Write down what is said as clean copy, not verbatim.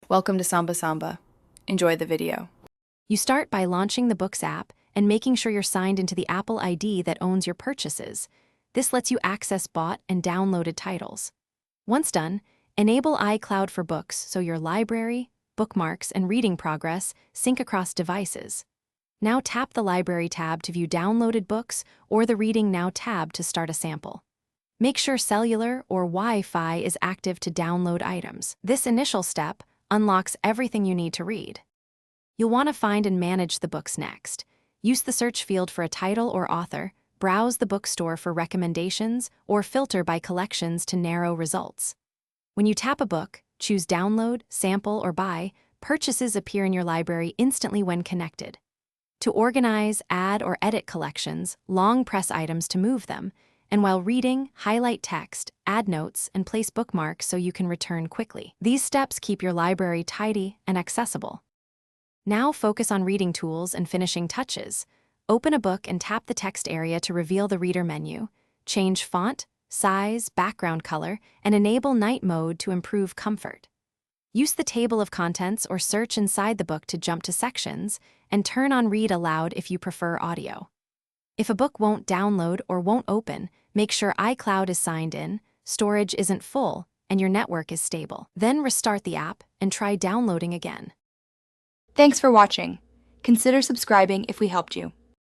Welcome to Samba Samba. Enjoy the video. You start by launching the Books app and making sure you're signed into the Apple ID that owns your purchases. This lets you access bought and downloaded titles. Once done, enable iCloud for Books so your library, bookmarks, and reading progress sync across devices. Now tap the Library tab to view downloaded books or the Reading Now tab to start a sample. Make sure cellular or Wi-Fi is active to download items. This initial step unlocks everything you need to read. You'll want to find and manage the books next. Use the search field for a title or author, browse the bookstore for recommendations, or filter by collections to narrow results. When you tap a book, choose Download, Sample, or Buy, purchases appear in your library instantly when connected. To organize, add, or edit collections, long press items to move them, and while reading, highlight text, add notes, and place bookmarks so you can return quickly. These steps keep your library tidy and accessible. Now focus on reading tools and finishing touches. Open a book and tap the text area to reveal the reader menu. Change font, size, background color, and enable night mode to improve comfort. Use the table of contents or search inside the book to jump to sections, and turn on Read Aloud if you prefer audio. If a book won't download or won't open, make sure iCloud is signed in, storage isn't full, and your network is stable. Then restart the app and try downloading again. Thanks for watching. Consider subscribing if we helped you.